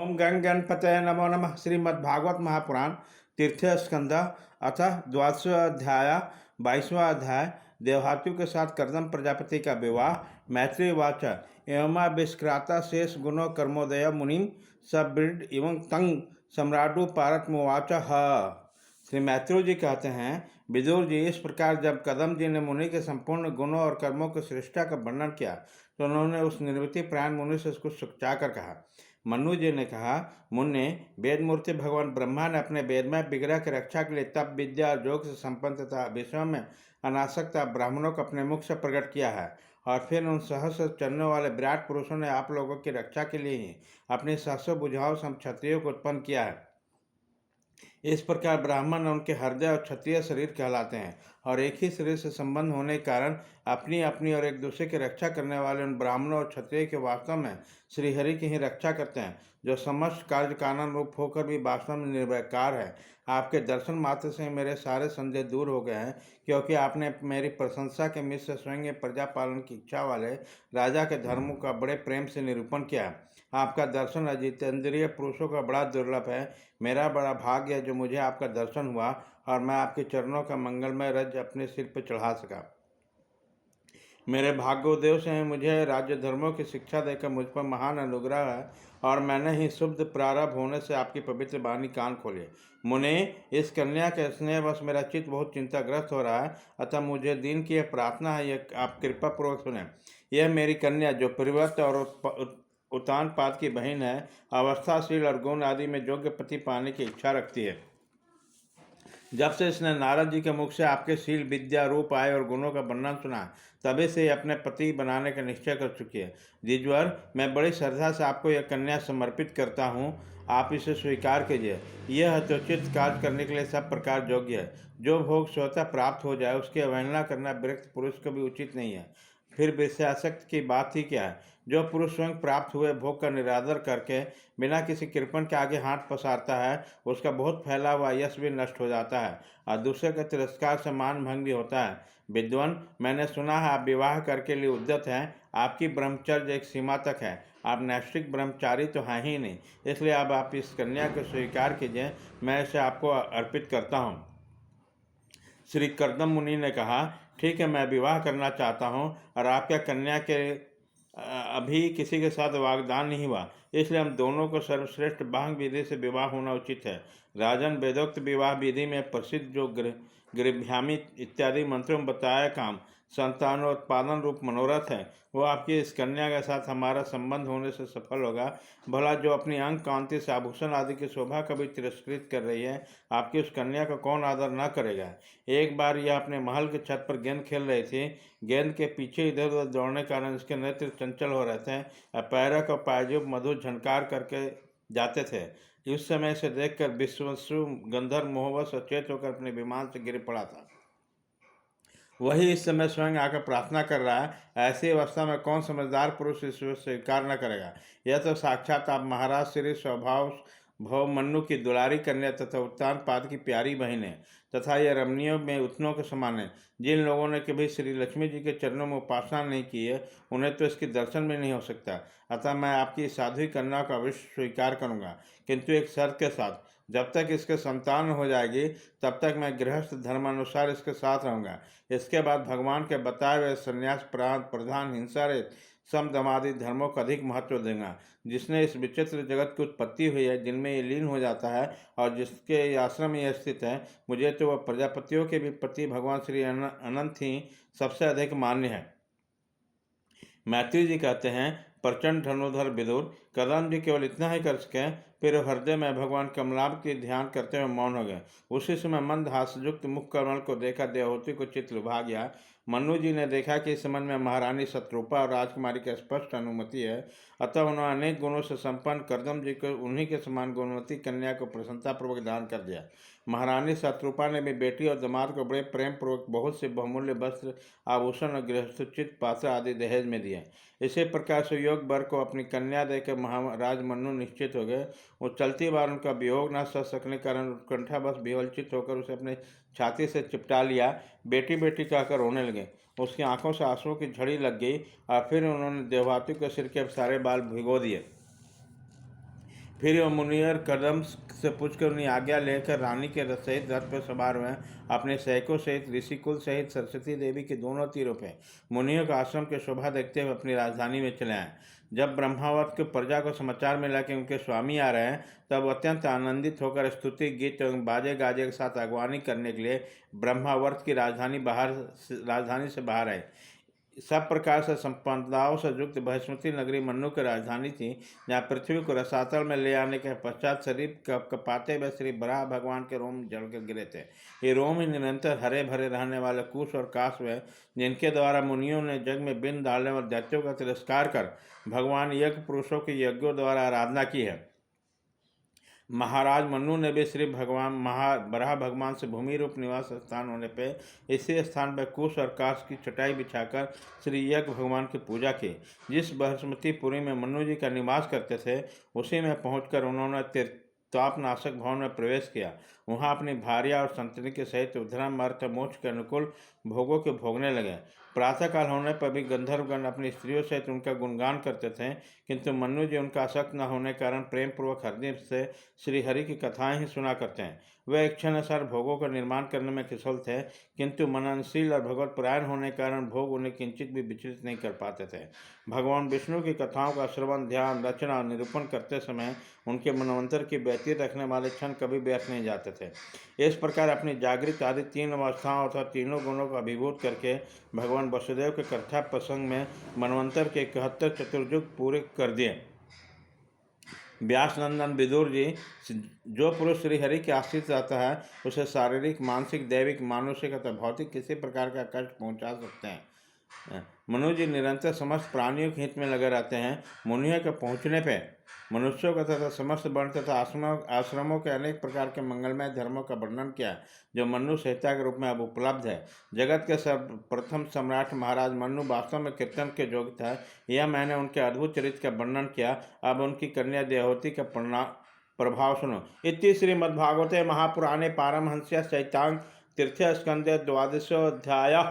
ओम गण गणपतये नमो नमः। श्रीमद्भागवत महापुराण तीर्थय स्कंद अथ द्वादशोध्याय 22वां अध्याय देवहातु के साथ कर्दम प्रजापति का विवाह। मैत्री वाच एवं विष्क्राता शेष गुणो कर्मोदय मुनिम सबृड एवं तंग सम्राटु पारतमुवाच। श्री मैत्री जी कहते हैं, विदुर जी, इस प्रकार जब कदम जी ने मुनि के संपूर्ण गुणों और कर्मों की श्रेष्ठता का वर्णन किया तो उन्होंने उस निर्वृति प्राण मुनि से उसको सुचाकर कहा। मनु जी ने कहा, मुन्ने, वेद मूर्ति भगवान ब्रह्मा ने अपने वेदमय विग्रह की रक्षा के लिए तप विद्या और योग से संपन्न तथा विश्व में अनासक्त ब्राह्मणों को अपने मुख से प्रकट किया है और फिर उन सहस्र चरणों वाले विराट पुरुषों ने आप लोगों की रक्षा के लिए ही अपनी सहस्र बुझाओं से क्षत्रियों को उत्पन्न किया है। इस प्रकार ब्राह्मण उनके हृदय और क्षत्रिय शरीर कहलाते हैं और एक ही शरीर से संबंध होने के कारण अपनी अपनी और एक दूसरे की रक्षा करने वाले उन ब्राह्मणों और क्षत्रिय के वास्तव में श्रीहरि की ही रक्षा करते हैं, जो समस्त कार्य कारण रूप होकर भी वास्तव में निर्विकार है। आपके दर्शन मात्र से मेरे सारे संदेह दूर हो गए हैं, क्योंकि आपने मेरी प्रशंसा के मिश्र स्वयं प्रजा पालन की इच्छा वाले राजा के धर्मों का बड़े प्रेम से निरूपण किया। आपका दर्शन अजितेंद्रिय पुरुषों का बड़ा दुर्लभ है। मेरा बड़ा भाग्य है जो मुझे आपका दर्शन हुआ और मैं आपके चरणों का मंगलमय रज अपने सिर पर चढ़ा सका। मेरे भाग्योदय से मुझे राज्य धर्मों की शिक्षा देकर मुझ पर महान अनुग्रह है और मैंने ही शुद्ध प्रारंभ होने से आपकी पवित्र वाणी कान खोले। मुने, इस कन्या के स्नेहवश मेरा चित्त बहुत चिंताग्रस्त हो रहा है, अतः मुझे दिन की यह प्रार्थना है, यह आप कृपा पूर्वक सुने। यह मेरी कन्या जो परिवर्त और उत्तानपाद की बहन है, अवस्थाशील और गुण आदि में योग्य पति पाने की इच्छा रखती है। जब से इसने नारद जी के मुख से आपके शील विद्या रूप आय और गुणों का वर्णन सुना, तभी से अपने पति बनाने का निश्चय कर चुकी है। द्विजवर, मैं बड़ी श्रद्धा से आपको यह कन्या समर्पित करता हूँ, आप इसे स्वीकार कीजिए। यह यथोचित कार्य करने के लिए सब प्रकार योग्य है। जो भोग स्वतः प्राप्त हो जाए उसकी अवहेलना करना विरक्त पुरुष को भी उचित नहीं है। फिर विषयासक्त की बात ही क्या है। जो पुरुष स्वयं प्राप्त हुए भोग का निरादर करके बिना किसी कृपण के आगे हाथ पसारता है, उसका बहुत फैला हुआ यश भी नष्ट हो जाता है और दूसरे के तिरस्कार से मान भंग भी होता है। विद्वान, मैंने सुना है आप विवाह करके लिए उद्यत हैं। आपकी ब्रह्मचर्य एक सीमा तक है, आप नैष्ठिक ब्रह्मचारी तो हैं ही नहीं, इसलिए अब आप इस कन्या को स्वीकार कीजिए। मैं इसे आपको अर्पित करता हूँ। श्री कर्दम मुनि ने कहा, ठीक है, मैं विवाह करना चाहता हूँ और आपके कन्या के अभी किसी के साथ वाग्दान नहीं हुआ, इसलिए हम दोनों को सर्वश्रेष्ठ बाह्य विधि से विवाह होना उचित है। राजन, वेदोक्त विवाह विधि में प्रसिद्ध जो गृभ्यामी इत्यादि मंत्रों में बताया काम संतानोत्पादन रूप मनोरथ है, वो आपकी इस कन्या के साथ हमारा संबंध होने से सफल होगा। भला जो अपनी अंग कांति से आभूषण आदि की शोभा कभी तिरस्कृत कर रही है, आपकी उस कन्या का कौन आदर न करेगा। एक बार यह अपने महल के छत पर गेंद खेल रही थी। गेंद के पीछे इधर उधर दौड़ने के कारण इसके नेत्र चंचल हो रहते हैं और पैरक और पायजुब मधुर झनकार करके जाते थे। उस समय से देखकर विश्वसु गंधर्व मोहवश सचेत होकर अपने विमान से गिर पड़ा था। वही इस समय स्वयं आकर प्रार्थना कर रहा है। ऐसी अवस्था में कौन समझदार पुरुष ईश्वर स्वीकार न करेगा। यह तो साक्षात आप महाराज श्री स्वभाव भव मन्नु की दुलारी कन्या तथा उत्तानपाद की प्यारी बहन है तथा यह रमणियों में उतनों के समान है। जिन लोगों ने कभी श्री लक्ष्मी जी के चरणों में उपासना नहीं की है, उन्हें तो इसकी दर्शन भी नहीं हो सकता। अतः मैं आपकी साध्वी कन्या का अवश्य स्वीकार करूँगा, किंतु एक शर्त के साथ। जब तक इसके संतान हो जाएगी तब तक मैं गृहस्थ धर्मानुसार इसके साथ रहूँगा। इसके बाद भगवान के बताए हुए संन्यास प्रधान हिंसा रहित सम दमादि धर्मों का अधिक महत्व देगा। जिसने इस विचित्र जगत की उत्पत्ति हुई है, जिनमें ये लीन हो जाता है और जिसके आश्रम में स्थित है, मुझे तो वह प्रजापतियों के भी प्रति भगवान श्री अनंत ही सबसे अधिक मान्य है। मैत्री जी कहते हैं, प्रचंड धनुधर विदुर, कदम जी केवल इतना ही कर सके, फिर हृदय में भगवान कमलाभ के ध्यान करते हुए मौन हो गए। उसी समय मंद हास्ययुक्त मुख कमल को देखा देवहूति को चित्त लुभा गया। मनु जी ने देखा कि इस संबंध में महारानी शत्रुपा और राजकुमारी की स्पष्ट अनुमति है, अतः उन्होंने अनेक गुणों से संपन्न कर्दम जी को उन्हीं के समान गुणवती कन्या को प्रसन्नतापूर्वक दान कर दिया। महारानी शत्रुपा ने भी बेटी और दामाद को बड़े प्रेम पूर्वक बहुत से बहुमूल्य वस्त्र, आभूषण और गृहस्थोचित पात्र आदि दहेज में दिए। इसी प्रकार से योग वर को अपनी कन्या देकर महाराज मनु निश्चित हो गए। वो चलती बार उनका वियोग न सह सकने के कारण उत्कंठावश विहवलचित होकर उसे अपने छाती से चिपटा लिया। बेटी बेटी कहकर रोने लगे। उसकी आंखों से आंसुओं की झड़ी लग गई और फिर उन्होंने देवहातु के सिर के सारे बाल भिगो दिए। फिर वह मुनिवर कदम से पूछकर उन्हें आज्ञा लेकर रानी के रथ सहित रथ पर सवार हुए अपने सैकों सहित ऋषिकुल सहित सरस्वती देवी के दोनों तीरों पे मुनियों का आश्रम की शोभा देखते हुए अपनी राजधानी में चले आए। जब ब्रह्मावत के प्रजा को समाचार मिला कि उनके स्वामी आ रहे हैं, तब अत्यंत आनंदित होकर स्तुति गीत एवं बाजे गाजे के साथ अगवानी करने के लिए ब्रह्मावर्त की राजधानी से बाहर आए। सब प्रकार से संपदाओं से युक्त बृहस्पति नगरी मनु की राजधानी थी, जहाँ पृथ्वी को रसातल में ले आने के पश्चात शरीर कपाते हुए श्री बराह भगवान के रोम जलकर गिरे थे। ये रोम ही निरंतर हरे भरे रहने वाले कुश और काश हुए, जिनके द्वारा मुनियों ने जग में बिन डालने और दैत्यों का तिरस्कार कर भगवान यज्ञ पुरुषों के यज्ञों द्वारा आराधना की है। महाराज मनु ने भी श्री भगवान बराह भगवान से भूमि रूप निवास स्थान होने पे इसी स्थान पर कुश और काश की चटाई बिछाकर श्री यज्ञ भगवान की पूजा की। जिस बृहस्पतिपुरी में मनु जी का निवास करते थे, उसी में पहुंचकर उन्होंने तापनाशक भवन में प्रवेश किया। वहां अपनी भार्या और संतति के सहित उद्धरण अर्थ मोक्ष के अनुकूल भोगों के भोगने लगे। प्रातःकाल होने पर भी गंधर्वगण अपनी स्त्रियों सहित उनका गुणगान करते थे, किंतु मनु जी उनका आसक्त न होने के कारण प्रेम पूर्वक हृदय से श्रीहरि की कथाएं ही सुना करते हैं। वे इच्छानुसार भोगों का निर्माण करने में कुशल थे, किंतु मननशील और भगवत परायण होने के कारण भोग उन्हें किंचित भी विचलित नहीं कर पाते थे। भगवान विष्णु की कथाओं का श्रवण, ध्यान, रचना और निरूपण करते समय उनके मनवंतर की व्यतीत रखने वाले क्षण कभी व्यर्थ नहीं जाते थे। इस प्रकार अपनी जागृत आदि तीन अवस्थाओं अथवा तीनों गुणों का अभिभूत करके भगवान वसुदेव के कथा प्रसंग में मनवंतर के 71 चतुर्युग पूरे कर दिए। व्यासनंदन विदुर जी, जो पुरुष श्रीहरि के आश्रित रहता है, उसे शारीरिक, मानसिक, दैविक, मानुषिक अथवा भौतिक किसी प्रकार का कष्ट पहुंचा सकते हैं। मनु जी निरंतर समस्त प्राणियों के हित में लगे रहते हैं। मुनियों के पहुँचने पर मनुष्यों का तथा समस्त वर्ण तथा आश्रमों के अनेक प्रकार के मंगलमय धर्मों का वर्णन किया, जो मनु संहिता के रूप में अब उपलब्ध है। जगत के सर्वप्रथम सम्राट महाराज मनु वास्तव में कीर्तन के योग्य था। यह मैंने उनके अद्भुत चरित्र का वर्णन किया। अब उनकी कन्या देवहूति का प्रभाव सुनो। इति श्रीमद्भागवते महापुराणे पारमहंस्या चैतांग तीर्थस्कंदे 12वाध्याय।